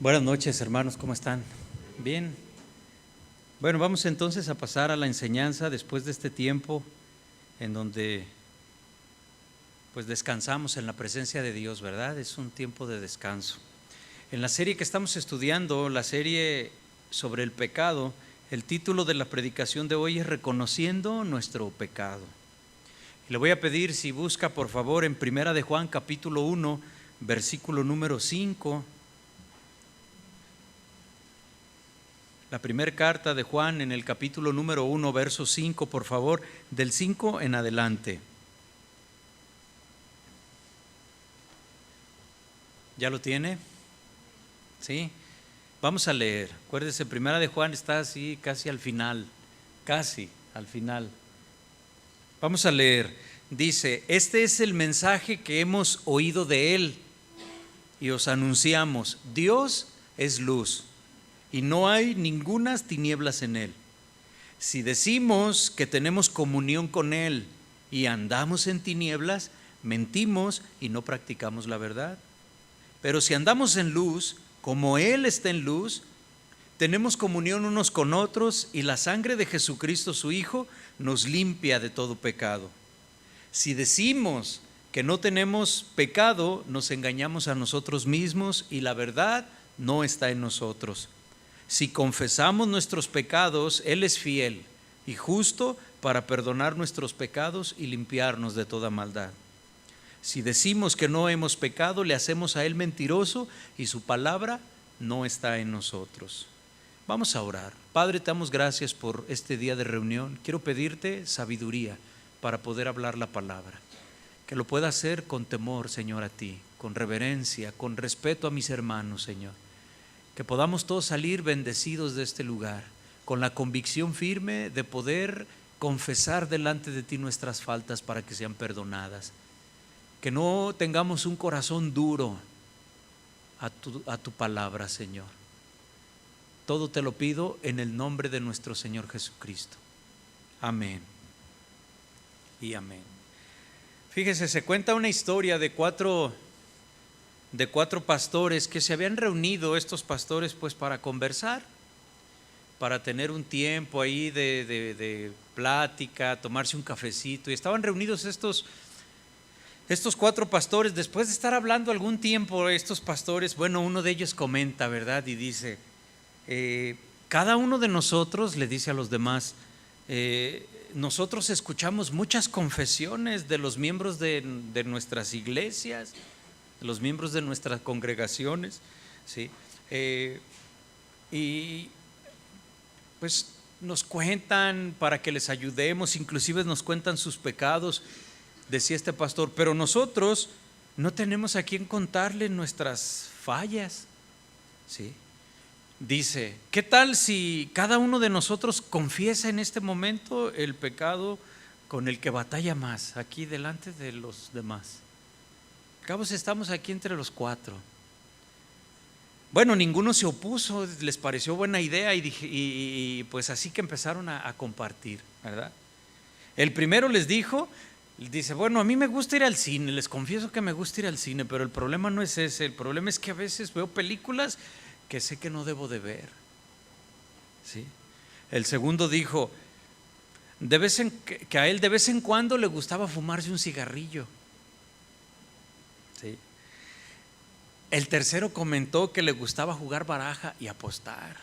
Buenas noches, hermanos, ¿cómo están? Bien. Bueno, vamos entonces a pasar a la enseñanza después de este tiempo en donde pues descansamos en la presencia de Dios, ¿verdad? Es un tiempo de descanso. En la serie que estamos estudiando, la serie sobre el pecado, el título de la predicación de hoy es Reconociendo nuestro pecado. Y le voy a pedir si busca por favor en Primera de Juan capítulo 1, versículo número 5. La primera carta de Juan en el capítulo número 1, verso 5, por favor, del 5 en adelante. ¿Ya lo tiene? ¿Sí? Vamos a leer. Acuérdese, primera de Juan está así casi al final, casi al final. Vamos a leer. Dice, este es el mensaje que hemos oído de él y os anunciamos, Dios es luz y no hay ningunas tinieblas en él. Si decimos que tenemos comunión con él y andamos en tinieblas, mentimos y no practicamos la verdad. Pero si andamos en luz, como él está en luz, tenemos comunión unos con otros y la sangre de Jesucristo su Hijo nos limpia de todo pecado. Si decimos que no tenemos pecado, nos engañamos a nosotros mismos y la verdad no está en nosotros. Si confesamos nuestros pecados, Él es fiel y justo para perdonar nuestros pecados y limpiarnos de toda maldad. Si decimos que no hemos pecado, le hacemos a Él mentiroso y su palabra no está en nosotros. Vamos a orar. Padre, te damos gracias por este día de reunión. Quiero pedirte sabiduría para poder hablar la palabra. Que lo pueda hacer con temor, Señor, a ti, con reverencia, con respeto a mis hermanos, Señor. Que podamos todos salir bendecidos de este lugar, con la convicción firme de poder confesar delante de ti nuestras faltas para que sean perdonadas. Que no tengamos un corazón duro a tu palabra, Señor. Todo te lo pido en el nombre de nuestro Señor Jesucristo. Amén y amén. Fíjese, se cuenta una historia de cuatro pastores que se habían reunido, estos pastores, pues para conversar, para tener un tiempo ahí de plática, tomarse un cafecito, y estaban reunidos estos cuatro pastores. Después de estar hablando algún tiempo, estos pastores, bueno, uno de ellos comenta, ¿verdad? Y dice, cada uno de nosotros, le dice a los demás, nosotros escuchamos muchas confesiones de los miembros de nuestras iglesias, de los miembros de nuestras congregaciones, ¿sí? Y pues nos cuentan para que les ayudemos, inclusive nos cuentan sus pecados, decía este pastor, pero nosotros no tenemos a quien contarle nuestras fallas, ¿sí? Dice, ¿qué tal si cada uno de nosotros confiesa en este momento el pecado con el que batalla más aquí delante de los demás? Cabos, estamos aquí entre los cuatro. Bueno, ninguno se opuso, les pareció buena idea y pues así que empezaron a compartir, ¿verdad? El primero les dice, bueno, a mí me gusta ir al cine, les confieso que me gusta ir al cine, pero el problema no es ese, el problema es que a veces veo películas que sé que no debo de ver, ¿sí? El segundo dijo, que a él de vez en cuando le gustaba fumarse un cigarrillo, ¿sí? El tercero comentó que le gustaba jugar baraja y apostar.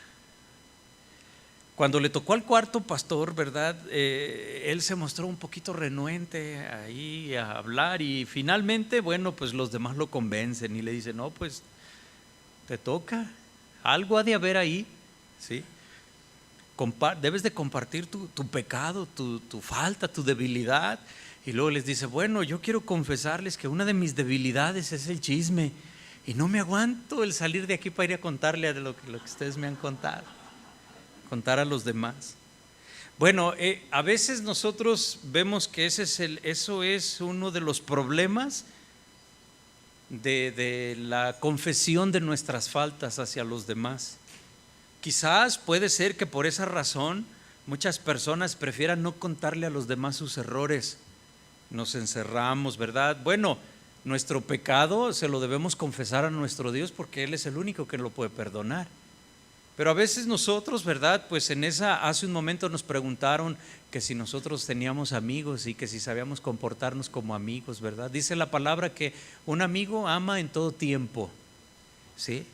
Cuando le tocó al cuarto pastor, ¿verdad? Él se mostró un poquito renuente ahí a hablar y finalmente, bueno, pues los demás lo convencen y le dicen, no, pues te toca, algo ha de haber ahí, ¿sí? Debes de compartir tu pecado, tu falta, tu debilidad. Y luego les dice, bueno, yo quiero confesarles que una de mis debilidades es el chisme y no me aguanto el salir de aquí para ir a contarle lo que ustedes me han contado, contar a los demás. Bueno, a veces nosotros vemos que eso es uno de los problemas de la confesión de nuestras faltas hacia los demás. Quizás puede ser que por esa razón muchas personas prefieran no contarle a los demás sus errores. Nos encerramos, ¿verdad? Bueno, Nuestro pecado se lo debemos confesar a nuestro Dios porque Él es el único que lo puede perdonar. Pero a veces nosotros, ¿verdad? Pues hace un momento nos preguntaron que si nosotros teníamos amigos y que si sabíamos comportarnos como amigos, ¿verdad? Dice la palabra que un amigo ama en todo tiempo, ¿sí?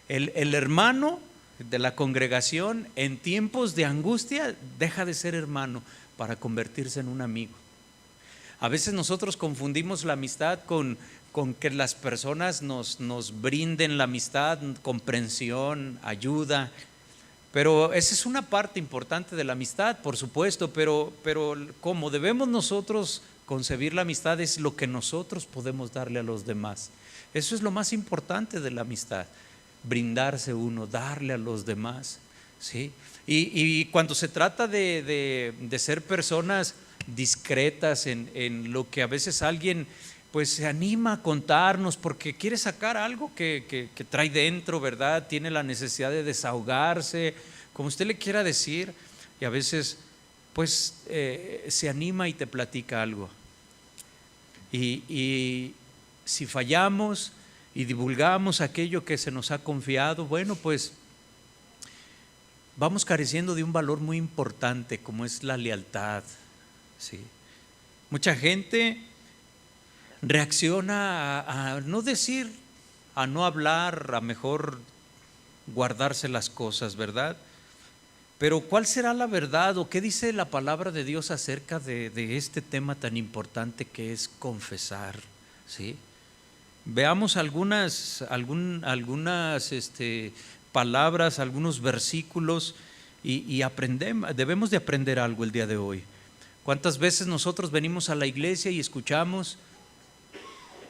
El hermano de la congregación en tiempos de angustia deja de ser hermano para convertirse en un amigo. A veces nosotros confundimos la amistad con que las personas nos brinden la amistad, comprensión, ayuda, pero esa es una parte importante de la amistad, por supuesto, pero como debemos nosotros concebir la amistad es lo que nosotros podemos darle a los demás. Eso es lo más importante de la amistad, brindarse uno, darle a los demás, ¿sí? Y cuando se trata de ser personas discretas en lo que a veces alguien pues se anima a contarnos porque quiere sacar algo que trae dentro, ¿verdad? Tiene la necesidad de desahogarse, como usted le quiera decir, y a veces pues se anima y te platica algo. Y si fallamos y divulgamos aquello que se nos ha confiado, bueno, pues vamos careciendo de un valor muy importante como es la lealtad, ¿sí? Mucha gente reacciona a no decir, a no hablar, a mejor guardarse las cosas, ¿verdad? Pero ¿cuál será la verdad o qué dice la palabra de Dios acerca de este tema tan importante que es confesar, ¿sí? Veamos algunas palabras, algunos versículos y debemos de aprender algo el día de hoy. ¿Cuántas veces nosotros venimos a la iglesia y escuchamos: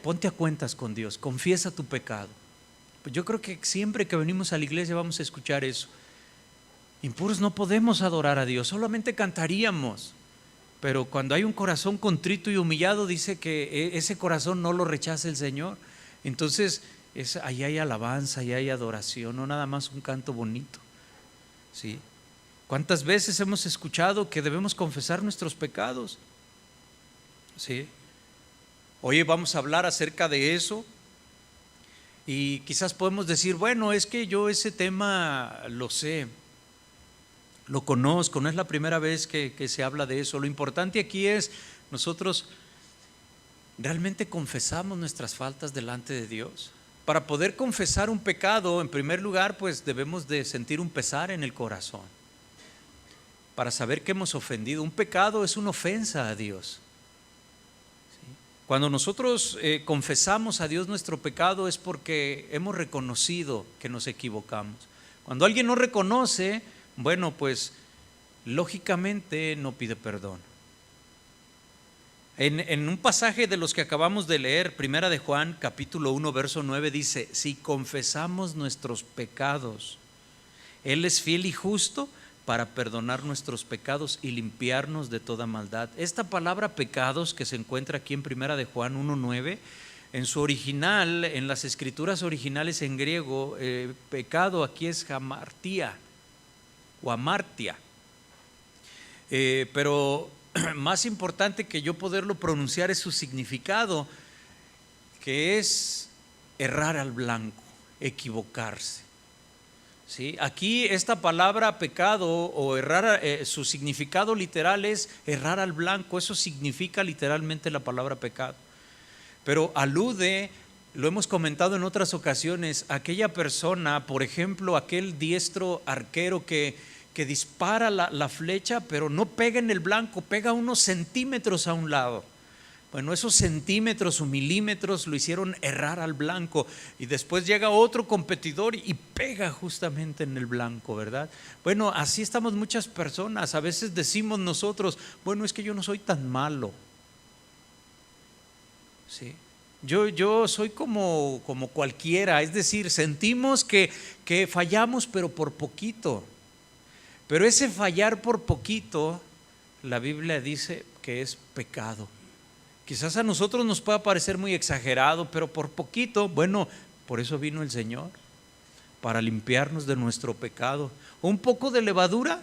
ponte a cuentas con Dios, confiesa tu pecado? Pues yo creo que siempre que venimos a la iglesia vamos a escuchar eso. Impuros no podemos adorar a Dios, solamente cantaríamos. Pero cuando hay un corazón contrito y humillado, dice que ese corazón no lo rechaza el Señor. Entonces ahí hay alabanza, ahí hay adoración, no nada más un canto bonito, ¿sí? ¿Cuántas veces hemos escuchado que debemos confesar nuestros pecados? ¿Sí? Hoy vamos a hablar acerca de eso y quizás podemos decir, bueno, es que yo ese tema lo sé, lo conozco, no es la primera vez que se habla de eso. Lo importante aquí es nosotros realmente confesamos nuestras faltas delante de Dios. Para poder confesar un pecado, en primer lugar, pues debemos de sentir un pesar en el corazón, para saber que hemos ofendido. Un pecado es una ofensa a Dios, ¿sí? Cuando nosotros confesamos a Dios nuestro pecado es porque hemos reconocido que nos equivocamos. Cuando alguien no reconoce, bueno, pues lógicamente no pide perdón. En un pasaje de los que acabamos de leer, Primera de Juan, capítulo 1, verso 9, dice: si confesamos nuestros pecados, Él es fiel y justo para perdonar nuestros pecados y limpiarnos de toda maldad. Esta palabra pecados que se encuentra aquí en Primera de Juan 1:9, en su original, en las escrituras originales en griego, pecado aquí es hamartia o amartia, pero más importante que yo poderlo pronunciar es su significado, que es errar al blanco, equivocarse. ¿Sí? Aquí esta palabra pecado o errar, su significado literal es errar al blanco. Eso significa literalmente la palabra pecado, pero alude, lo hemos comentado en otras ocasiones, a aquella persona, por ejemplo, aquel diestro arquero que dispara la flecha pero no pega en el blanco, pega unos centímetros a un lado. Bueno, esos centímetros o milímetros lo hicieron errar al blanco, y después llega otro competidor y pega justamente en el blanco, ¿verdad? Bueno, así estamos muchas personas. A veces decimos nosotros, bueno, es que yo no soy tan malo, ¿sí? Yo soy como cualquiera, es decir, sentimos que fallamos pero por poquito. Pero ese fallar por poquito, la Biblia dice que es pecado. Quizás a nosotros nos pueda parecer muy exagerado, pero por poquito, bueno, por eso vino el Señor, para limpiarnos de nuestro pecado. Un poco de levadura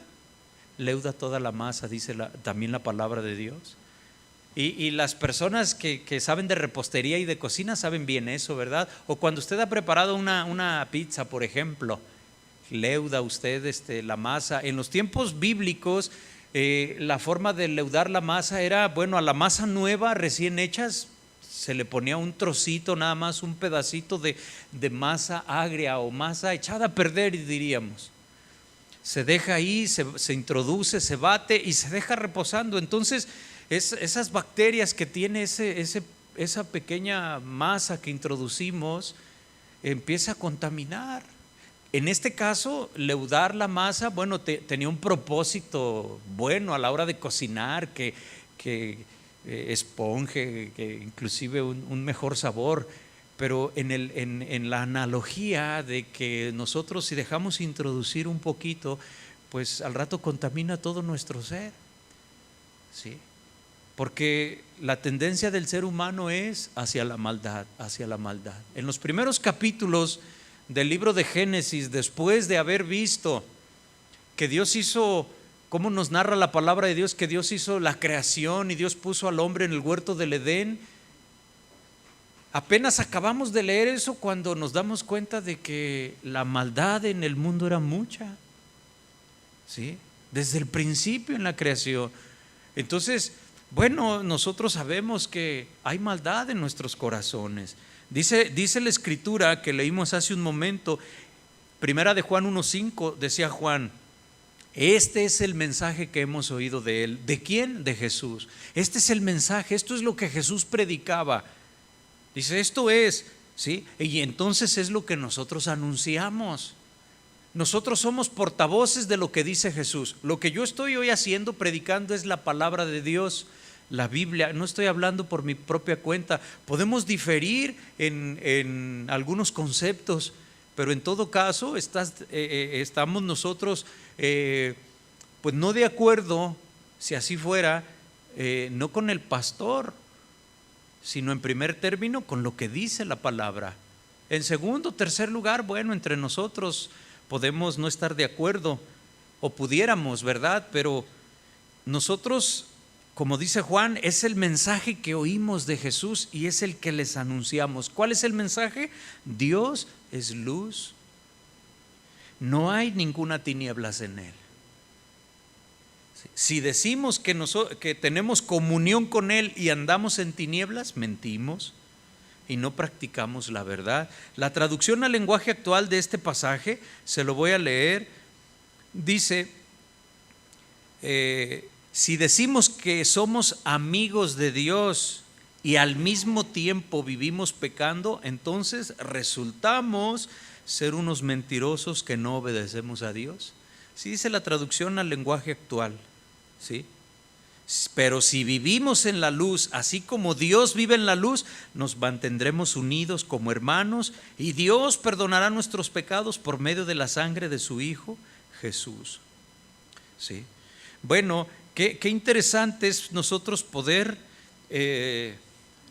leuda toda la masa, dice también la palabra de Dios. Y las personas que saben de repostería y de cocina saben bien eso, ¿verdad? O cuando usted ha preparado una pizza, por ejemplo, leuda usted la masa. En los tiempos bíblicos, la forma de leudar la masa era, bueno, a la masa nueva, recién hechas, se le ponía un trocito, nada más un pedacito de masa agria o masa echada a perder, diríamos. Se deja ahí, se introduce, se bate y se deja reposando. Entonces, esas bacterias que tiene esa pequeña masa que introducimos, empieza a contaminar. En este caso, leudar la masa, bueno, tenía un propósito bueno a la hora de cocinar, que esponje, que inclusive un mejor sabor. Pero en la analogía de que nosotros, si dejamos introducir un poquito, pues al rato contamina todo nuestro ser, ¿sí? Porque la tendencia del ser humano es hacia la maldad, hacia la maldad. En los primeros capítulos del libro de Génesis, después de haber visto que Dios hizo, cómo nos narra la palabra de Dios, que Dios hizo la creación y Dios puso al hombre en el huerto del Edén, apenas acabamos de leer eso cuando nos damos cuenta de que la maldad en el mundo era mucha, ¿sí? Desde el principio en la creación. Entonces, bueno, nosotros sabemos que hay maldad en nuestros corazones. Dice la escritura que leímos hace un momento, primera de Juan 1:5, decía Juan: este es el mensaje que hemos oído de él. ¿De quién? De Jesús. Este es el mensaje, esto es lo que Jesús predicaba. Dice, esto es, ¿sí? Y entonces es lo que nosotros anunciamos. Nosotros somos portavoces de lo que dice Jesús. Lo que yo estoy hoy haciendo, predicando, es la palabra de Dios, la Biblia. No estoy hablando por mi propia cuenta. Podemos diferir en algunos conceptos, pero en todo caso estamos nosotros pues no de acuerdo, si así fuera, no con el pastor, sino en primer término con lo que dice la palabra. En segundo, tercer lugar, bueno, entre nosotros podemos no estar de acuerdo, o pudiéramos, ¿verdad? Pero nosotros, como dice Juan, es el mensaje que oímos de Jesús y es el que les anunciamos. ¿Cuál es el mensaje? Dios es luz. No hay ninguna tinieblas en él. Si decimos que tenemos comunión con él y andamos en tinieblas, mentimos y no practicamos la verdad. La traducción al lenguaje actual de este pasaje, se lo voy a leer, dice, si decimos que somos amigos de Dios y al mismo tiempo vivimos pecando, entonces resultamos ser unos mentirosos que no obedecemos a Dios. Sí dice la traducción al lenguaje actual, ¿sí? Pero si vivimos en la luz, así como Dios vive en la luz, nos mantendremos unidos como hermanos y Dios perdonará nuestros pecados por medio de la sangre de su Hijo Jesús, ¿sí? Bueno, qué interesante es nosotros poder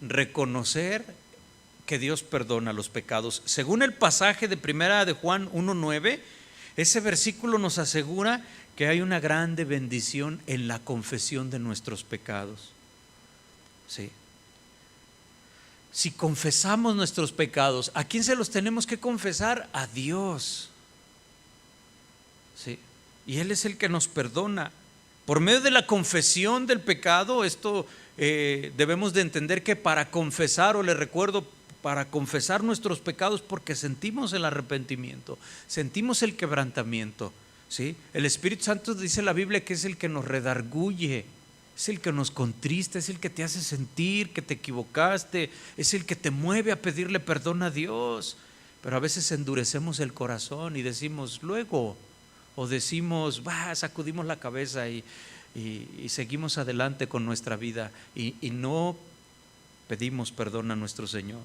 reconocer que Dios perdona los pecados. Según el pasaje de primera de Juan 1:9, ese versículo nos asegura que hay una grande bendición en la confesión de nuestros pecados, ¿sí? Si confesamos nuestros pecados, ¿a quién se los tenemos que confesar? A Dios, ¿sí? Y Él es el que nos perdona. Por medio de la confesión del pecado, esto debemos de entender que para confesar, o le recuerdo, para confesar nuestros pecados, porque sentimos el arrepentimiento, sentimos el quebrantamiento, ¿sí? El Espíritu Santo, dice la Biblia, que es el que nos redarguye, es el que nos contrista, es el que te hace sentir que te equivocaste, es el que te mueve a pedirle perdón a Dios. Pero a veces endurecemos el corazón y decimos luego, o decimos, sacudimos la cabeza y seguimos adelante con nuestra vida y no pedimos perdón a nuestro Señor.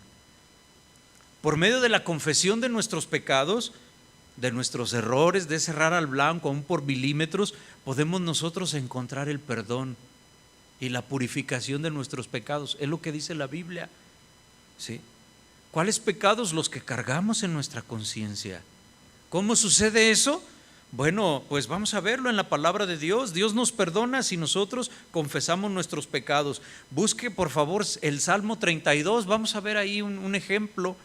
Por medio de la confesión de nuestros pecados, de nuestros errores, de ese errar al blanco, aún por milímetros, podemos nosotros encontrar el perdón y la purificación de nuestros pecados. Es lo que dice la Biblia, ¿sí? ¿Cuáles pecados? Los que cargamos en nuestra conciencia. ¿Cómo sucede eso? Bueno, pues vamos a verlo en la palabra de Dios. Dios nos perdona si nosotros confesamos nuestros pecados. Busque por favor el Salmo 32, vamos a ver ahí un ejemplo.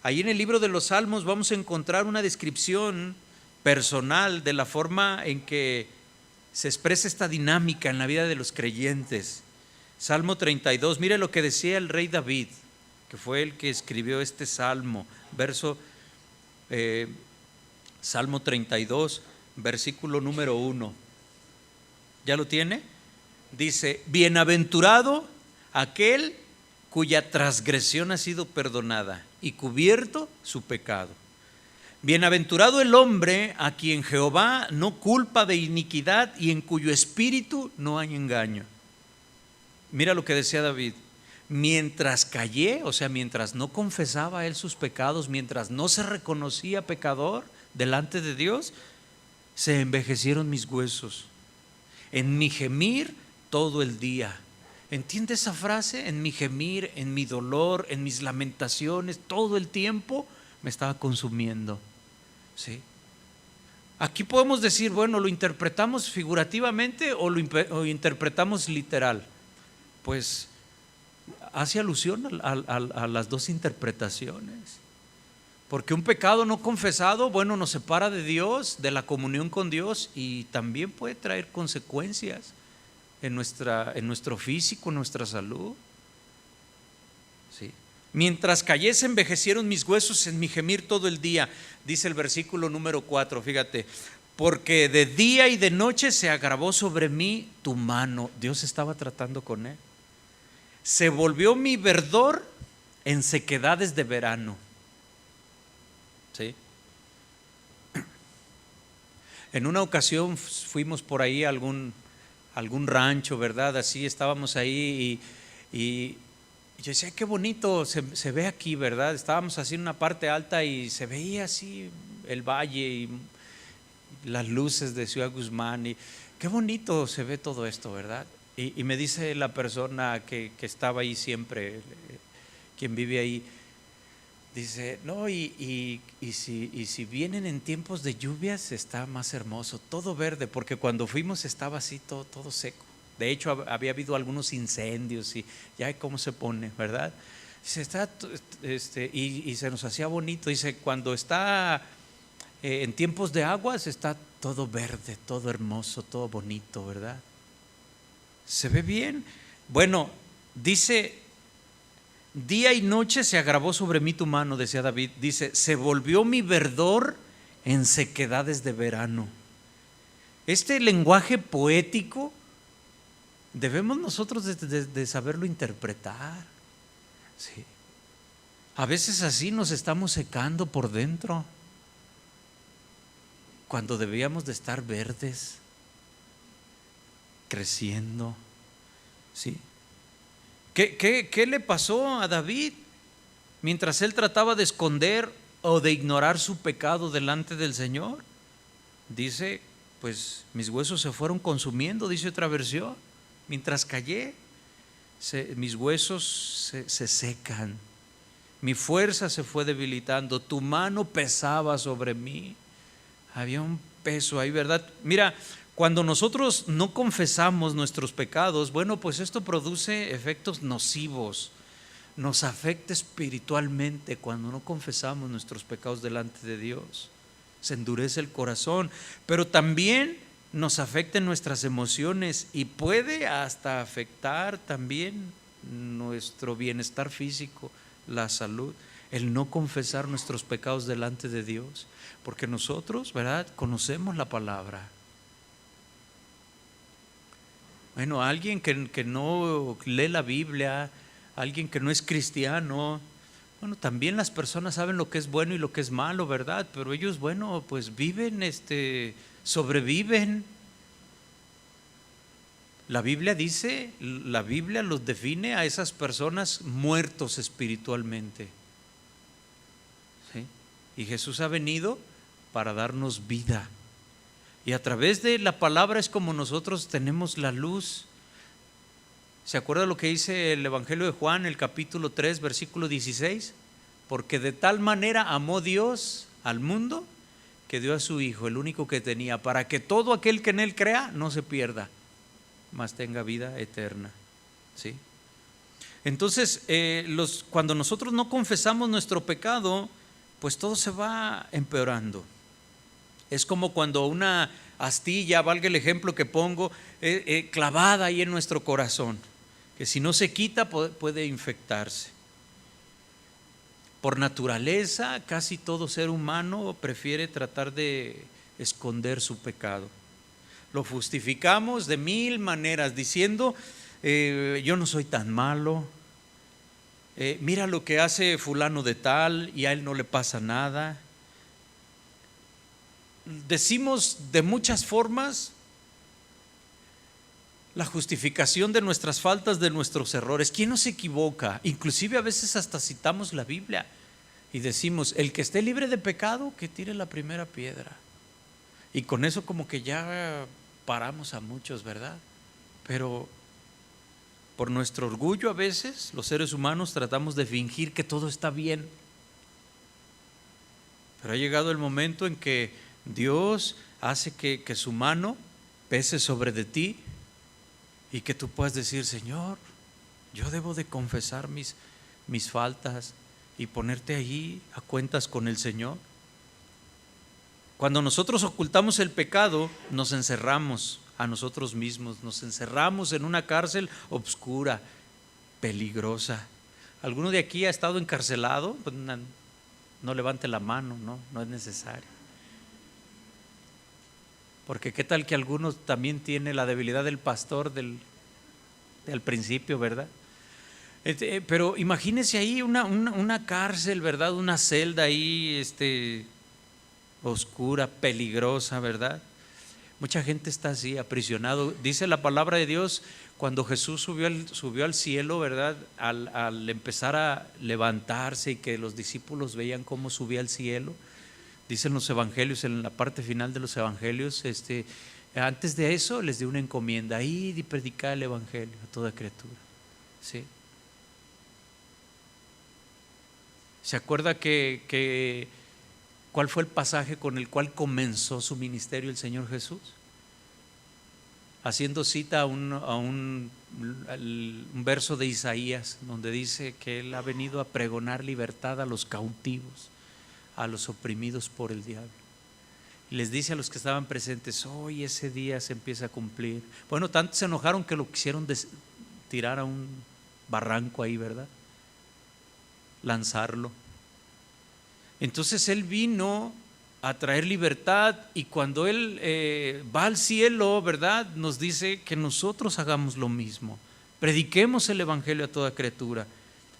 Ahí en el libro de los Salmos vamos a encontrar una descripción personal de la forma en que se expresa esta dinámica en la vida de los creyentes. Salmo 32, mire lo que decía el rey David, que fue el que escribió este salmo, Salmo 32, versículo número 1. ¿Ya lo tiene? Dice: bienaventurado aquel cuya transgresión ha sido perdonada y cubierto su pecado. Bienaventurado el hombre a quien Jehová no culpa de iniquidad y en cuyo espíritu no hay engaño. Mira lo que decía David: mientras callé, o sea, mientras no confesaba él sus pecados, mientras no se reconocía pecador delante de Dios, se envejecieron mis huesos. En mi gemir todo el día. ¿Entiende esa frase? En mi gemir, en mi dolor, en mis lamentaciones, todo el tiempo me estaba consumiendo. ¿Sí? Aquí podemos decir, bueno, ¿lo interpretamos figurativamente o lo interpretamos literal? Pues hace alusión a las dos interpretaciones. Porque un pecado no confesado, bueno, nos separa de Dios, de la comunión con Dios, y también puede traer consecuencias en nuestro físico, en nuestra salud. ¿Sí? Mientras callé se envejecieron mis huesos en mi gemir todo el día, dice el versículo número 4, fíjate, porque de día y de noche se agravó sobre mí tu mano. Dios estaba tratando con él. Se volvió mi verdor en sequedades de verano. ¿Sí? En una ocasión fuimos por ahí a algún rancho, ¿verdad? Así estábamos ahí y yo decía, qué bonito se ve aquí, ¿verdad? Estábamos así en una parte alta y se veía así el valle y las luces de Ciudad Guzmán y qué bonito se ve todo esto, ¿verdad? Y me dice la persona que estaba ahí siempre, quien vive ahí, dice, no, y si vienen en tiempos de lluvias está más hermoso, todo verde, porque cuando fuimos estaba así todo seco. De hecho había habido algunos incendios y ya cómo se pone, ¿verdad? Dice, y se nos hacía bonito. Dice, cuando está en tiempos de aguas está todo verde, todo hermoso, todo bonito, ¿verdad? Se ve bien. Bueno, dice, día y noche se agravó sobre mí tu mano, decía David. Dice, se volvió mi verdor en sequedades de verano. Este lenguaje poético debemos nosotros de saberlo interpretar. Sí. A veces así nos estamos secando por dentro, cuando debíamos de estar verdes, creciendo. ¿Sí? ¿Qué le pasó a David mientras él trataba de esconder o de ignorar su pecado delante del Señor? Dice, pues mis huesos se fueron consumiendo, dice otra versión. Mientras callé, mis huesos se secan, mi fuerza se fue debilitando, tu mano pesaba sobre mí. Había un peso ahí, ¿verdad? Mira, cuando nosotros no confesamos nuestros pecados, bueno, pues esto produce efectos nocivos, nos afecta espiritualmente cuando no confesamos nuestros pecados delante de Dios. Se endurece el corazón, pero también nos afecta en nuestras emociones y puede hasta afectar también nuestro bienestar físico, la salud, el no confesar nuestros pecados delante de Dios, porque nosotros, ¿verdad?, conocemos la palabra. Bueno, alguien que no lee la Biblia, alguien que no es cristiano, bueno, también las personas saben lo que es bueno y lo que es malo, ¿verdad? Pero ellos, bueno, pues viven, sobreviven. La Biblia dice, la Biblia los define a esas personas muertos espiritualmente. ¿Sí? Y Jesús ha venido para darnos vida. Y a través de la palabra es como nosotros tenemos la luz. ¿Se acuerda lo que dice el Evangelio de Juan, el capítulo 3, versículo 16? Porque de tal manera amó Dios al mundo que dio a su Hijo, el único que tenía, para que todo aquel que en Él crea no se pierda, mas tenga vida eterna. ¿Sí? Entonces, cuando nosotros no confesamos nuestro pecado, pues todo se va empeorando. Es como cuando una astilla, valga el ejemplo que pongo, clavada ahí en nuestro corazón, que si no se quita puede infectarse. Por naturaleza, casi todo ser humano prefiere tratar de esconder su pecado. Lo justificamos de mil maneras, diciendo, yo no soy tan malo, mira lo que hace fulano de tal y a él no le pasa nada. Decimos de muchas formas la justificación de nuestras faltas, de nuestros errores. ¿Quién no se equivoca? Inclusive a veces hasta citamos la Biblia y decimos, el que esté libre de pecado, que tire la primera piedra. Y con eso como que ya paramos a muchos, ¿verdad? Pero por nuestro orgullo a veces los seres humanos tratamos de fingir que todo está bien. Pero ha llegado el momento en que Dios hace que su mano pese sobre de ti y que tú puedas decir, Señor, yo debo de confesar mis faltas y ponerte allí a cuentas con el Señor. Cuando nosotros ocultamos el pecado, nos encerramos a nosotros mismos, nos encerramos en una cárcel oscura, peligrosa. ¿Alguno de aquí ha estado encarcelado? Pues no levante la mano, no es necesario. Porque qué tal que algunos también tiene la debilidad del pastor del principio, ¿verdad? Pero imagínese ahí una cárcel, ¿verdad? Una celda ahí oscura, peligrosa, ¿verdad? Mucha gente está así, aprisionado. Dice la palabra de Dios, cuando Jesús subió al cielo, ¿verdad? Al empezar a levantarse y que los discípulos veían cómo subía al cielo, dicen los evangelios, en la parte final de los evangelios, antes de eso les dio una encomienda, ir y predicar el evangelio a toda criatura. ¿Sí? ¿Se acuerda cuál fue el pasaje con el cual comenzó su ministerio el Señor Jesús? Haciendo cita a un verso de Isaías, donde dice que Él ha venido a pregonar libertad a los cautivos, a los oprimidos por el diablo. Y les dice a los que estaban presentes, hoy ese día se empieza a cumplir. Bueno, tanto se enojaron que lo quisieron tirar a un barranco ahí, ¿verdad? Lanzarlo. Entonces Él vino a traer libertad, y cuando Él va al cielo, ¿verdad? Nos dice que nosotros hagamos lo mismo, prediquemos el evangelio a toda criatura.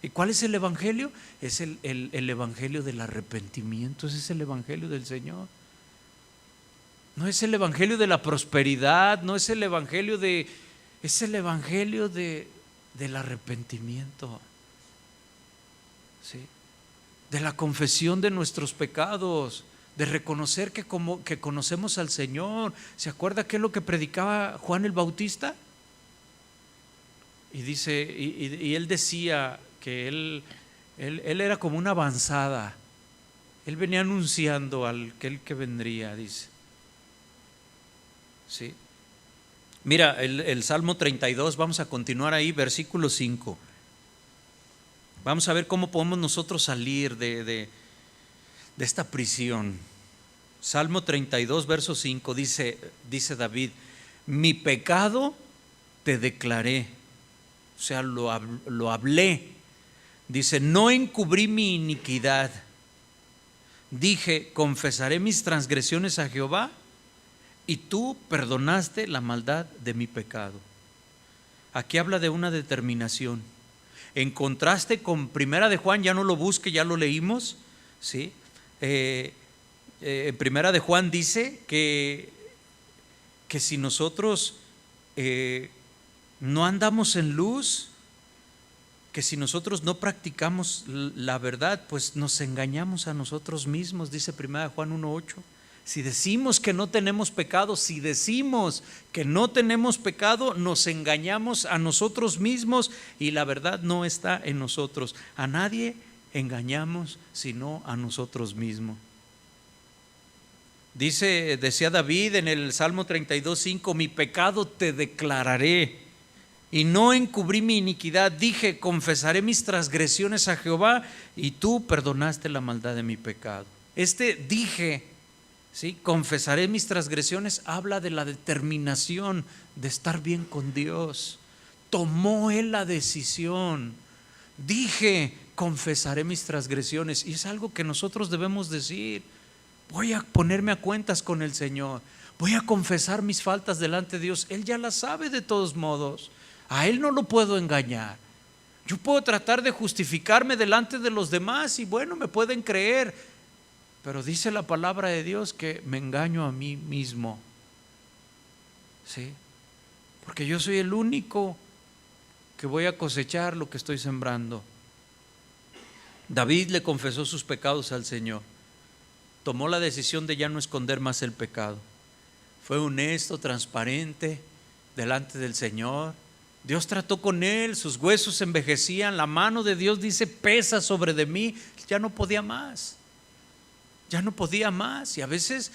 ¿Y cuál es el evangelio? Es el evangelio del arrepentimiento. Ese es el evangelio del Señor. No es el evangelio de la prosperidad, no es el evangelio es el evangelio del arrepentimiento. ¿Sí? De la confesión de nuestros pecados, de reconocer que conocemos al Señor. ¿Se acuerda qué es lo que predicaba Juan el Bautista? Y dice, y él decía que él era como una avanzada. Él venía anunciando al que vendría, dice. ¿Sí? Mira, el Salmo 32, vamos a continuar ahí, versículo 5. Vamos a ver cómo podemos nosotros salir de esta prisión. Salmo 32, verso 5, dice David, mi pecado te declaré, o sea, lo hablé. Dice, no encubrí mi iniquidad. Dije, confesaré mis transgresiones a Jehová, y tú perdonaste la maldad de mi pecado. Aquí habla de una determinación. En contraste con Primera de Juan, ya no lo busque, ya lo leímos, ¿sí? En Primera de Juan dice que si nosotros no andamos en luz, que si nosotros no practicamos la verdad, pues nos engañamos a nosotros mismos, dice Primera de Juan 1:8. Si decimos que no tenemos pecado, nos engañamos a nosotros mismos y la verdad no está en nosotros. A nadie engañamos sino a nosotros mismos. Decía David en el Salmo 32:5, mi pecado te declararé y no encubrí mi iniquidad. Dije, confesaré mis transgresiones a Jehová y tú perdonaste la maldad de mi pecado. Dije, ¿sí? Confesaré mis transgresiones, habla de la determinación de estar bien con Dios. Tomó él la decisión. Dije, confesaré mis transgresiones, y es algo que nosotros debemos decir. Voy a ponerme a cuentas con el Señor, voy a confesar mis faltas delante de Dios. Él ya las sabe de todos modos, a Él no lo puedo engañar. Yo puedo tratar de justificarme delante de los demás y bueno, me pueden creer, pero dice la palabra de Dios que me engaño a mí mismo, ¿sí? Porque yo soy el único que voy a cosechar lo que estoy sembrando. David le confesó sus pecados al Señor. Tomó la decisión de ya no esconder más el pecado. Fue honesto, transparente delante del Señor. Dios trató con él, sus huesos envejecían, la mano de Dios dice pesa sobre de mí. Ya no podía más, ya no podía más. Y a veces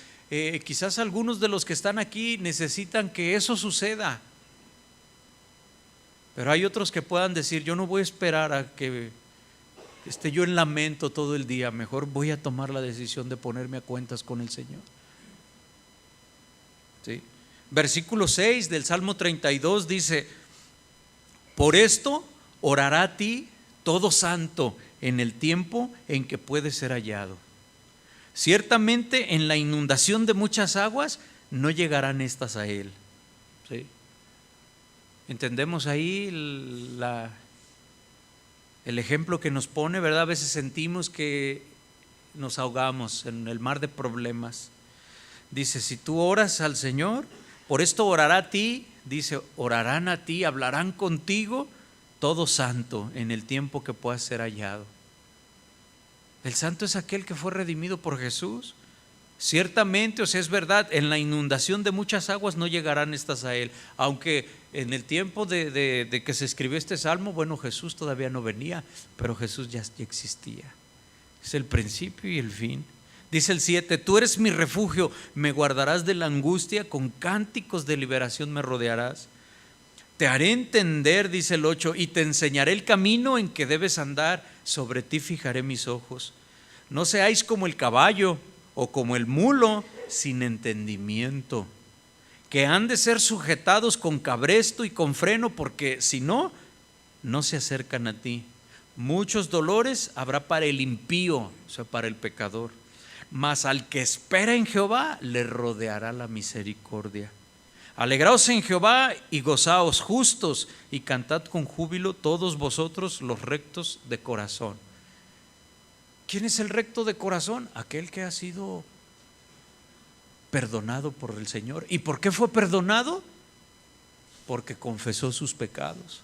quizás algunos de los que están aquí necesitan que eso suceda, pero hay otros que puedan decir, yo no voy a esperar a que esté yo en lamento todo el día, mejor voy a tomar la decisión de ponerme a cuentas con el Señor. ¿Sí? Versículo 6 del Salmo 32 dice, por esto orará a ti todo santo en el tiempo en que puede ser hallado. Ciertamente en la inundación de muchas aguas no llegarán estas a él. ¿Sí? Entendemos ahí el ejemplo que nos pone, ¿verdad? A veces sentimos que nos ahogamos en el mar de problemas. Dice, si tú oras al Señor, por esto orará a ti, dice, orarán a ti, hablarán contigo todo santo en el tiempo que pueda ser hallado. El santo es aquel que fue redimido por Jesús. Ciertamente, o sea, es verdad, en la inundación de muchas aguas no llegarán estas a él, aunque en el tiempo de que se escribió este salmo, bueno, Jesús todavía no venía, pero Jesús ya existía. Es el principio y el fin. Dice el 7, tú eres mi refugio, me guardarás de la angustia, con cánticos de liberación me rodearás. Te haré entender, dice el 8, y te enseñaré el camino en que debes andar, sobre ti fijaré mis ojos. No seáis como el caballo o como el mulo sin entendimiento, que han de ser sujetados con cabresto y con freno, porque si no, no se acercan a ti. Muchos dolores habrá para el impío, o sea, para el pecador, mas al que espera en Jehová le rodeará la misericordia. Alegraos en Jehová y gozaos justos, y cantad con júbilo todos vosotros los rectos de corazón. ¿Quién es el recto de corazón? Aquel que ha sido perdonado por el Señor. ¿Y por qué fue perdonado? Porque confesó sus pecados.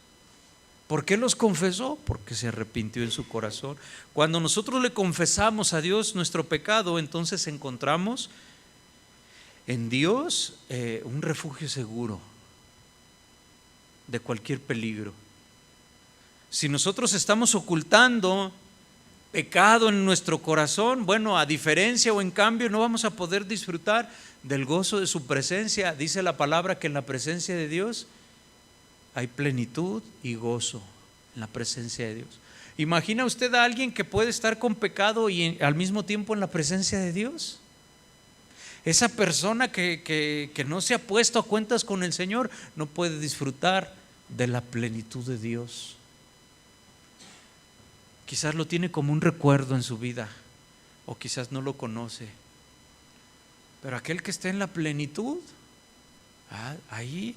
¿Por qué los confesó? Porque se arrepintió en su corazón. Cuando nosotros le confesamos a Dios nuestro pecado, entonces encontramos en Dios un refugio seguro de cualquier peligro. Si nosotros estamos ocultando pecado en nuestro corazón, bueno, a diferencia o en cambio no vamos a poder disfrutar del gozo de su presencia. Dice la palabra que en la presencia de Dios hay plenitud y gozo, en la presencia de Dios. ¿Imagina usted a alguien que puede estar con pecado y al mismo tiempo en la presencia de Dios? Esa persona que no se ha puesto a cuentas con el Señor no puede disfrutar de la plenitud de Dios. Quizás lo tiene como un recuerdo en su vida, o quizás no lo conoce. Pero aquel que está en la plenitud, ahí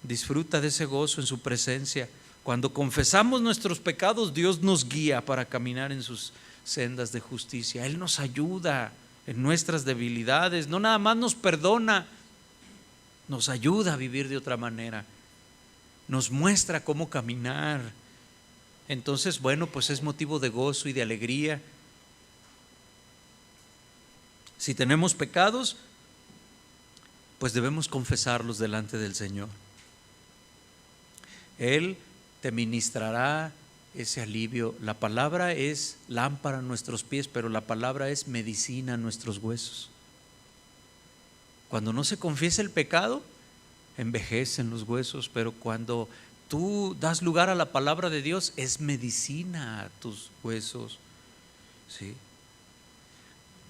disfruta de ese gozo en su presencia. Cuando confesamos nuestros pecados, Dios nos guía para caminar en sus sendas de justicia. Él nos ayuda en nuestras debilidades, no nada más nos perdona, nos ayuda a vivir de otra manera, nos muestra cómo caminar. Entonces, bueno, pues es motivo de gozo y de alegría. Si tenemos pecados, pues debemos confesarlos delante del Señor. Él te ministrará ese alivio. La palabra es lámpara a nuestros pies, pero la palabra es medicina a nuestros huesos. Cuando no se confiesa el pecado, envejecen los huesos, pero cuando tú das lugar a la palabra de Dios, es medicina a tus huesos, ¿sí?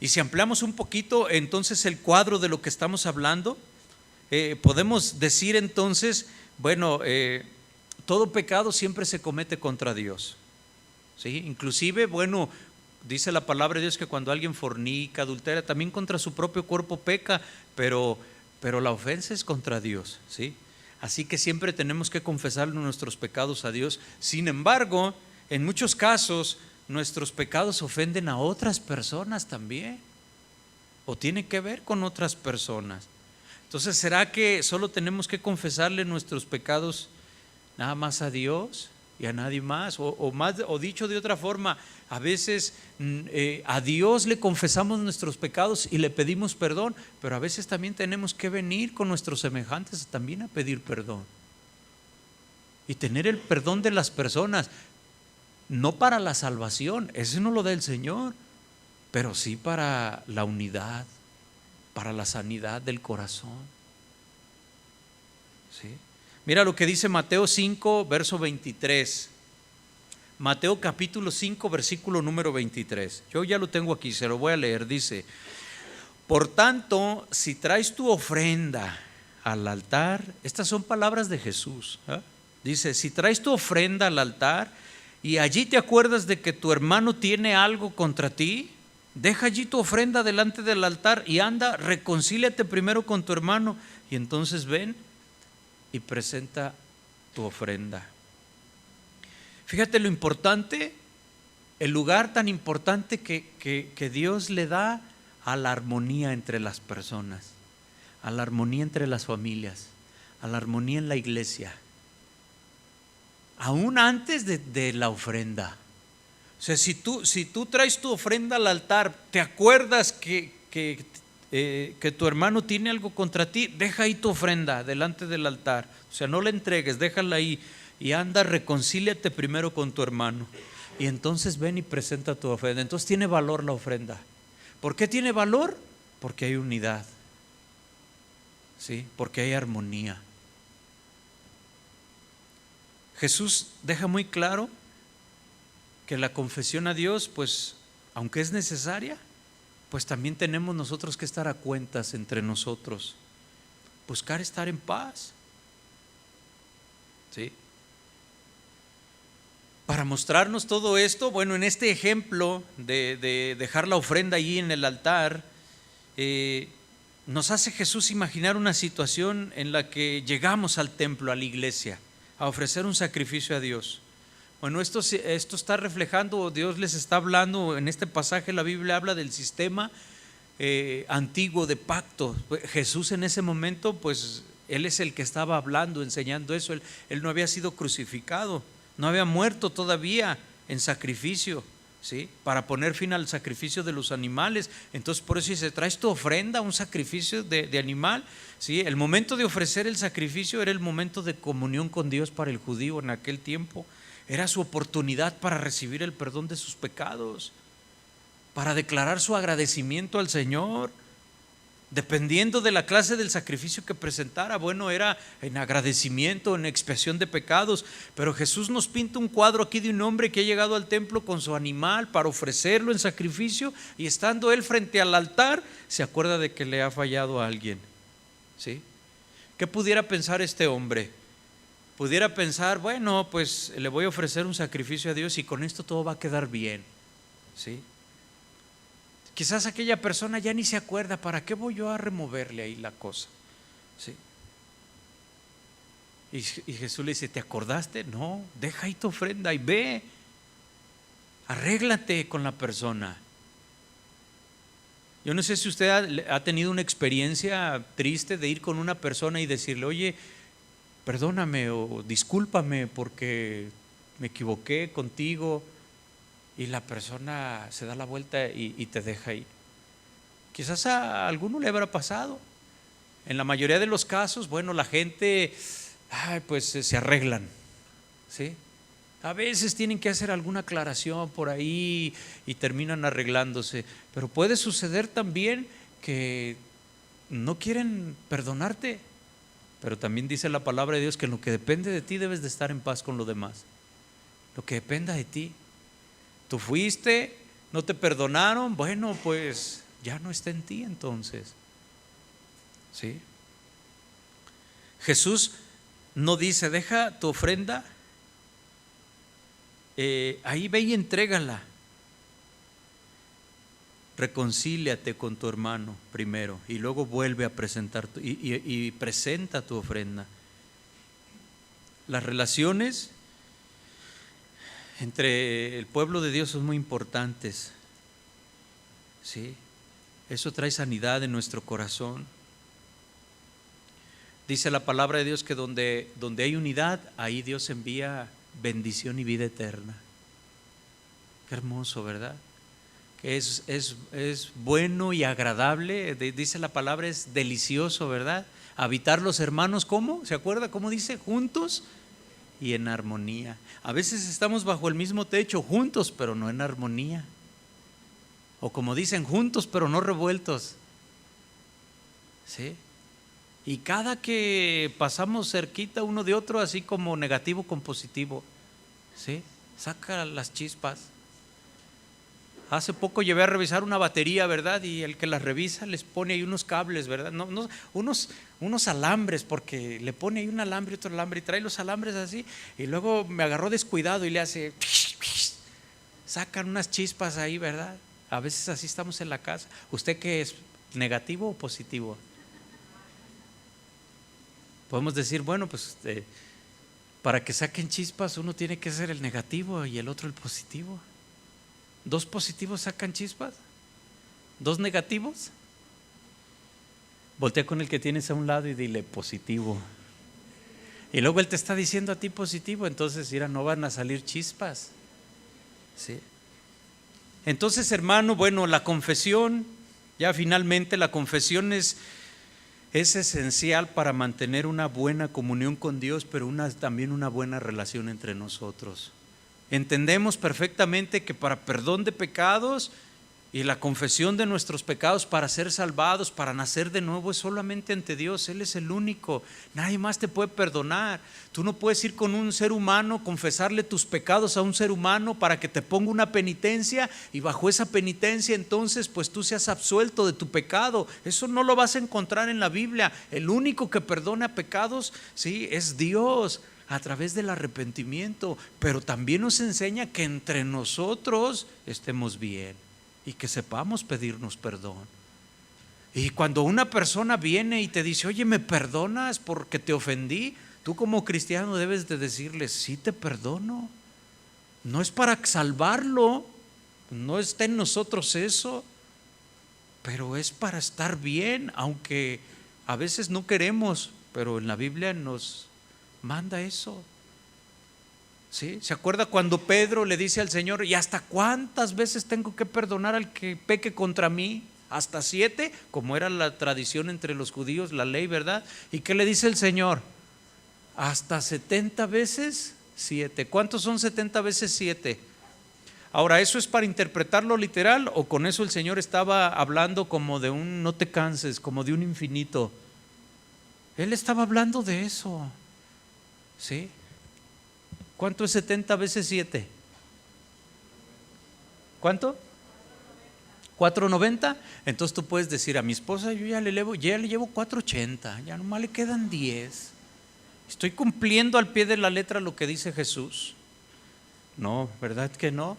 Y si ampliamos un poquito entonces el cuadro de lo que estamos hablando, podemos decir entonces, bueno, todo pecado siempre se comete contra Dios, ¿sí? Inclusive, bueno, dice la palabra de Dios que cuando alguien fornica, adultera, también contra su propio cuerpo peca, pero la ofensa es contra Dios, ¿sí? Así que siempre tenemos que confesar nuestros pecados a Dios. Sin embargo, en muchos casos nuestros pecados ofenden a otras personas también, o tienen que ver con otras personas. Entonces, ¿será que solo tenemos que confesarle nuestros pecados nada más a Dios y a nadie más? O dicho de otra forma, a veces a Dios le confesamos nuestros pecados y le pedimos perdón, pero a veces también tenemos que venir con nuestros semejantes también a pedir perdón y tener el perdón de las personas, no para la salvación, ese no lo da el Señor, pero sí para la unidad, para la sanidad del corazón, ¿sí? Mira lo que dice Mateo 5, verso 23. Mateo capítulo 5, versículo número 23. Yo ya lo tengo aquí, se lo voy a leer. Dice: por tanto, si traes tu ofrenda al altar, estas son palabras de Jesús, ¿eh? Dice: si traes tu ofrenda al altar y allí te acuerdas de que tu hermano tiene algo contra ti, deja allí tu ofrenda delante del altar y anda, reconcíliate primero con tu hermano y entonces ven y presenta tu ofrenda. Fíjate lo importante, el lugar tan importante que Dios le da a la armonía entre las personas, a la armonía entre las familias, a la armonía en la iglesia, aún antes de la ofrenda. O sea, si tú traes tu ofrenda al altar, te acuerdas que tu hermano tiene algo contra ti, deja ahí tu ofrenda delante del altar. O sea, no la entregues, déjala ahí y anda, reconcíliate primero con tu hermano. Y entonces ven y presenta tu ofrenda. Entonces tiene valor la ofrenda. ¿Por qué tiene valor? Porque hay unidad, ¿sí? Porque hay armonía. Jesús deja muy claro que la confesión a Dios, pues, aunque es necesaria, pues también tenemos nosotros que estar a cuentas entre nosotros, buscar estar en paz, ¿sí? Para mostrarnos todo esto, bueno, en este ejemplo de dejar la ofrenda allí en el altar, nos hace Jesús imaginar una situación en la que llegamos al templo, a la iglesia, a ofrecer un sacrificio a Dios. Bueno, esto está reflejando, Dios les está hablando, en este pasaje la Biblia habla del sistema antiguo de pacto. Jesús en ese momento, pues Él es el que estaba hablando, enseñando eso. Él no había sido crucificado, no había muerto todavía en sacrificio, ¿sí? Para poner fin al sacrificio de los animales. Entonces por eso dice: traes tu ofrenda, un sacrificio de animal, ¿sí? El momento de ofrecer el sacrificio era el momento de comunión con Dios para el judío en aquel tiempo. Era su oportunidad para recibir el perdón de sus pecados, para declarar su agradecimiento al Señor. Dependiendo de la clase del sacrificio que presentara, bueno, era en agradecimiento, en expiación de pecados. Pero Jesús nos pinta un cuadro aquí de un hombre que ha llegado al templo con su animal para ofrecerlo en sacrificio, y estando él frente al altar, se acuerda de que le ha fallado a alguien, ¿sí? ¿Qué pudiera pensar este hombre? Pudiera pensar: bueno, pues le voy a ofrecer un sacrificio a Dios y con esto todo va a quedar bien, ¿sí? Quizás aquella persona ya ni se acuerda, ¿para qué voy yo a removerle ahí la cosa? ¿Sí? Y Jesús le dice: ¿te acordaste? No, deja ahí tu ofrenda y ve, arréglate con la persona. Yo no sé si usted ha tenido una experiencia triste de ir con una persona y decirle: oye, perdóname o discúlpame porque me equivoqué contigo, y la persona se da la vuelta y te deja ahí. Quizás a alguno le habrá pasado. En la mayoría de los casos, bueno, la gente pues se arreglan, ¿sí? A veces tienen que hacer alguna aclaración por ahí y terminan arreglándose, pero puede suceder también que no quieren perdonarte, pero también dice la palabra de Dios que en lo que depende de ti debes de estar en paz con los demás, lo que dependa de ti. Tú fuiste, no te perdonaron, bueno, pues ya no está en ti entonces, ¿sí? Jesús no dice, deja tu ofrenda, ahí ve y entrégala. Reconcíliate con tu hermano primero y luego vuelve a presentar y presenta tu ofrenda. Las relaciones entre el pueblo de Dios son muy importantes, ¿sí? Eso trae sanidad en nuestro corazón. Dice la palabra de Dios que donde hay unidad, ahí Dios envía bendición y vida eterna. Qué hermoso, ¿verdad? Que es bueno y agradable, dice la palabra, es delicioso, ¿verdad? Habitar los hermanos, ¿cómo? ¿Se acuerda cómo dice? Juntos y en armonía. A veces estamos bajo el mismo techo, juntos, pero no en armonía. O como dicen, juntos, pero no revueltos. ¿Sí? Y cada que pasamos cerquita uno de otro, así como negativo con positivo, ¿sí? Saca las chispas. Hace poco llevé a revisar una batería, ¿verdad? Y el que la revisa les pone ahí unos cables, ¿verdad? No, unos alambres, porque le pone ahí un alambre y otro alambre y trae los alambres así. Y luego me agarró descuidado y le hace, sacan unas chispas ahí, ¿verdad? A veces así estamos en la casa. ¿Usted qué es? ¿Negativo o positivo? Podemos decir, bueno, pues para que saquen chispas uno tiene que ser el negativo y el otro el positivo. ¿Dos positivos sacan chispas? ¿Dos negativos? Voltea con el que tienes a un lado y dile positivo. Y luego él te está diciendo a ti positivo, entonces mira, no van a salir chispas, ¿sí? Entonces, hermano, bueno, la confesión, ya finalmente la confesión es esencial para mantener una buena comunión con Dios, pero también una buena relación entre nosotros. Entendemos perfectamente que para perdón de pecados y la confesión de nuestros pecados, para ser salvados, para nacer de nuevo, es solamente ante Dios. Él es el único, nadie más te puede perdonar. Tú no puedes ir con un ser humano, confesarle tus pecados a un ser humano para que te ponga una penitencia y bajo esa penitencia entonces pues tú seas absuelto de tu pecado. Eso no lo vas a encontrar en la Biblia. El único que perdona pecados, sí, es Dios, a través del arrepentimiento, pero también nos enseña que entre nosotros estemos bien y que sepamos pedirnos perdón. Y cuando una persona viene y te dice, oye, ¿me perdonas porque te ofendí? Tú como cristiano debes de decirle, sí te perdono. No es para salvarlo, no está en nosotros eso, pero es para estar bien, aunque a veces no queremos, pero en la Biblia nos manda eso. ¿Sí? ¿Se acuerda cuando Pedro le dice al Señor, ¿y hasta cuántas veces tengo que perdonar al que peque contra mí? ¿Hasta 7? Como era la tradición entre los judíos, la ley, ¿verdad? ¿Y qué le dice el Señor? Hasta 70 veces 7. ¿Cuántos son 70 veces 7? Ahora, ¿eso es para interpretarlo literal o con eso el Señor estaba hablando como de un no te canses, como de un infinito? Él estaba hablando de eso. ¿Sí? ¿Cuánto es 70 veces 7? ¿Cuánto? 490. Entonces tú puedes decir a mi esposa, yo ya le llevo 480, ya nomás le quedan 10. Estoy cumpliendo al pie de la letra lo que dice Jesús. No, ¿verdad que no?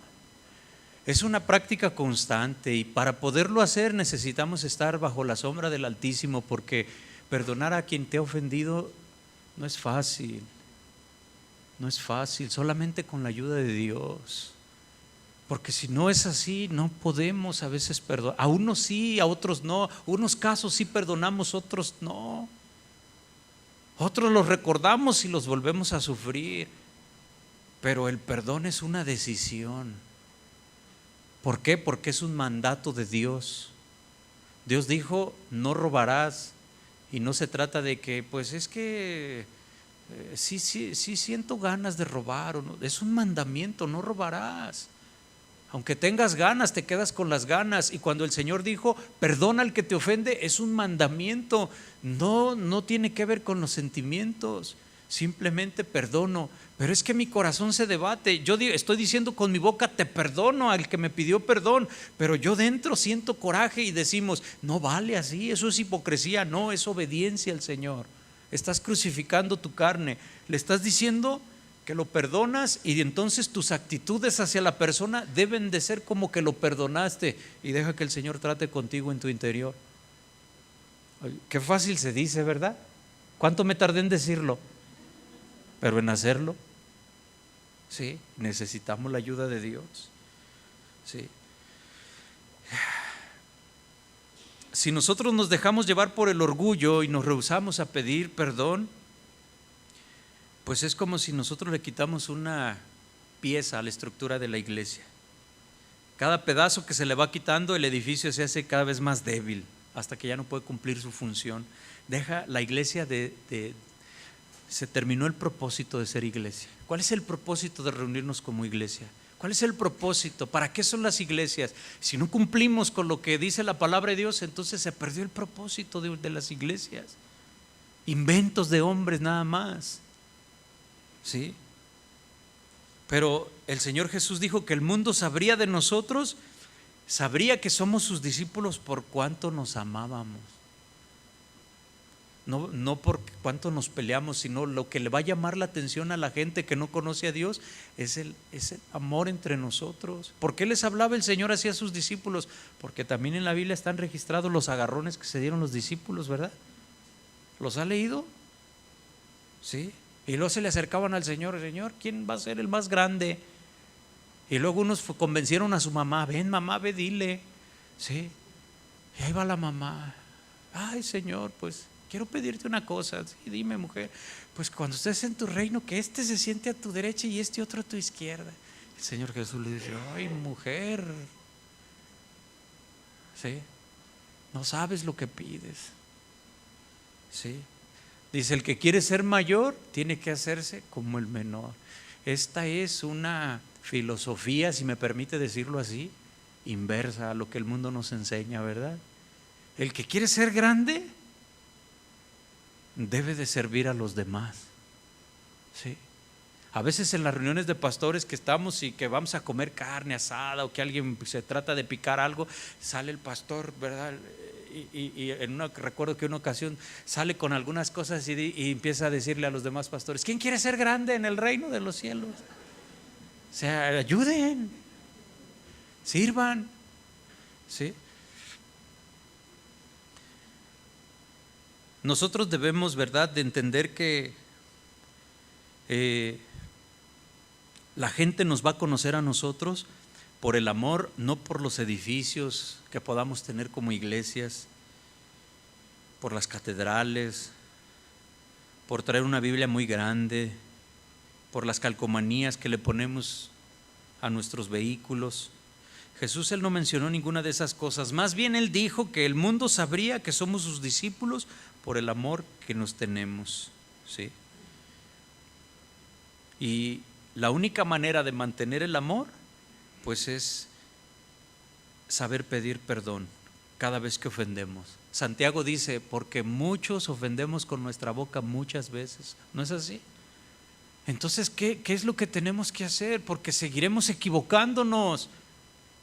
Es una práctica constante y para poderlo hacer necesitamos estar bajo la sombra del Altísimo, porque perdonar a quien te ha ofendido no es fácil. No es fácil, solamente con la ayuda de Dios. Porque si no es así, no podemos a veces perdonar. A unos sí, a otros no. Unos casos sí perdonamos, otros no. Otros los recordamos y los volvemos a sufrir. Pero el perdón es una decisión. ¿Por qué? Porque es un mandato de Dios. Dios dijo, no robarás. Y no se trata de que, pues es que sí siento ganas de robar, o no. Es un mandamiento, no robarás. Aunque tengas ganas, te quedas con las ganas. Y cuando el Señor dijo, perdona al que te ofende, es un mandamiento. No tiene que ver con los sentimientos. Simplemente perdono. Pero es que mi corazón se debate. Yo estoy diciendo con mi boca, te perdono al que me pidió perdón, pero yo dentro siento coraje y decimos, no vale así, eso es hipocresía. No, es obediencia al Señor. Estás crucificando tu carne. Le estás diciendo que lo perdonas, y entonces tus actitudes hacia la persona deben de ser como que lo perdonaste, y deja que el Señor trate contigo en tu interior. Qué fácil se dice, ¿verdad? ¿Cuánto me tardé en decirlo? Pero en hacerlo, sí, necesitamos la ayuda de Dios. Sí. Si nosotros nos dejamos llevar por el orgullo y nos rehusamos a pedir perdón, pues es como si nosotros le quitamos una pieza a la estructura de la iglesia. Cada pedazo que se le va quitando, el edificio se hace cada vez más débil, hasta que ya no puede cumplir su función. Deja la iglesia se terminó el propósito de ser iglesia. ¿Cuál es el propósito de reunirnos como iglesia? ¿Cuál es el propósito? ¿Para qué son las iglesias? Si no cumplimos con lo que dice la palabra de Dios, entonces se perdió el propósito de las iglesias. Inventos de hombres nada más. ¿Sí? Pero el Señor Jesús dijo que el mundo sabría de nosotros, sabría que somos sus discípulos por cuánto nos amábamos. No por cuánto nos peleamos, sino lo que le va a llamar la atención a la gente que no conoce a Dios es el amor entre nosotros. ¿Por qué les hablaba el Señor así a sus discípulos? Porque también en la Biblia están registrados los agarrones que se dieron los discípulos, ¿verdad? ¿Los ha leído? Sí. Y luego se le acercaban al Señor, Señor, ¿quién va a ser el más grande? Y luego unos convencieron a su mamá, ven mamá, ve, dile. Sí. Y ahí va la mamá, ay Señor, pues quiero pedirte una cosa. Sí, dime mujer, pues cuando estés en tu reino, que este se siente a tu derecha y este otro a tu izquierda. El Señor Jesús le dice, ay mujer, sí, no sabes lo que pides. Sí. Dice, el que quiere ser mayor tiene que hacerse como el menor. Esta es una filosofía, si me permite decirlo así, inversa a lo que el mundo nos enseña, ¿verdad? El que quiere ser grande debe de servir a los demás. ¿Sí? A veces en las reuniones de pastores que estamos y que vamos a comer carne asada, o que alguien se trata de picar algo, sale el pastor, ¿verdad? Y recuerdo que en una ocasión sale con algunas cosas y empieza a decirle a los demás pastores, ¿quién quiere ser grande en el reino de los cielos? O sea, ayuden, sirvan. ¿Sí? Nosotros debemos, ¿verdad?, de entender que la gente nos va a conocer a nosotros por el amor, no por los edificios que podamos tener como iglesias, por las catedrales, por traer una Biblia muy grande, por las calcomanías que le ponemos a nuestros vehículos. Jesús, Él no mencionó ninguna de esas cosas. Más bien Él dijo que el mundo sabría que somos sus discípulos por el amor que nos tenemos. ¿Sí? Y la única manera de mantener el amor, pues es saber pedir perdón cada vez que ofendemos. Santiago dice, porque muchos ofendemos con nuestra boca muchas veces. ¿No es así? Entonces, ¿qué es lo que tenemos que hacer? Porque seguiremos equivocándonos.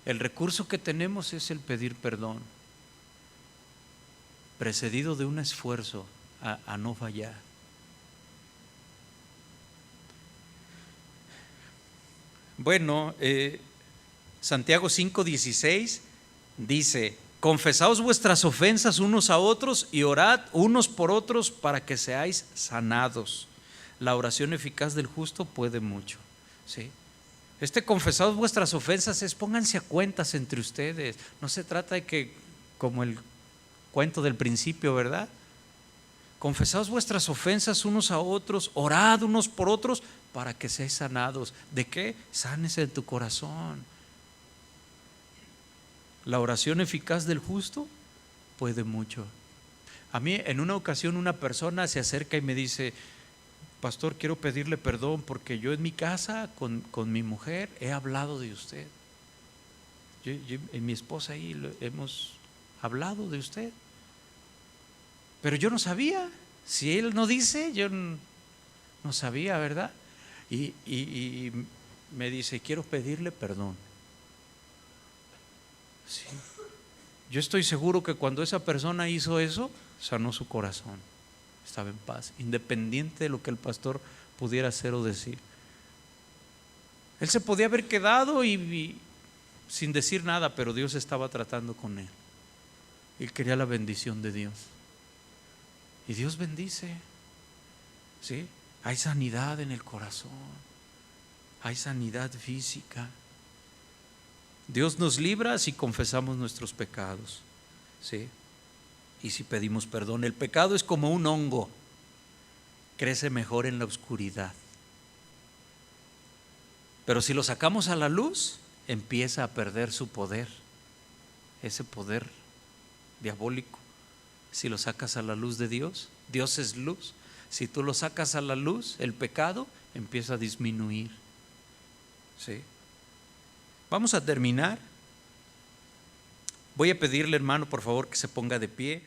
El recurso que tenemos es el pedir perdón, precedido de un esfuerzo a no fallar. Bueno, Santiago 5:16 dice, confesaos vuestras ofensas unos a otros y orad unos por otros para que seáis sanados. La oración eficaz del justo puede mucho. ¿Sí? Confesaos vuestras ofensas es pónganse a cuentas entre ustedes. No se trata de que, como el cuento del principio, ¿verdad? Confesaos vuestras ofensas unos a otros, orad unos por otros para que seáis sanados. ¿De qué? Sánese de tu corazón. La oración eficaz del justo puede mucho. A mí en una ocasión una persona se acerca y me dice, pastor, quiero pedirle perdón porque yo en mi casa con mi mujer he hablado de usted. Yo y mi esposa ahí hemos hablado de usted. Pero yo no sabía. Si él no dice, yo no sabía, ¿verdad? Y me dice, quiero pedirle perdón. Sí. Yo estoy seguro que cuando esa persona hizo eso, sanó su corazón. Estaba en paz, independiente de lo que el pastor pudiera hacer o decir. Él se podía haber quedado y sin decir nada, pero Dios estaba tratando con él. Él quería la bendición de Dios. Y Dios bendice. ¿Sí? Hay sanidad en el corazón. Hay sanidad física. Dios nos libra si confesamos nuestros pecados. ¿Sí? Y si pedimos perdón. El pecado es como un hongo. Crece mejor en la oscuridad. Pero si lo sacamos a la luz, empieza a perder su poder. Ese poder diabólico. Si lo sacas a la luz de Dios, Dios es luz. Si tú lo sacas a la luz, el pecado empieza a disminuir. ¿Sí? Vamos a terminar. Voy a pedirle, hermano, por favor, que se ponga de pie.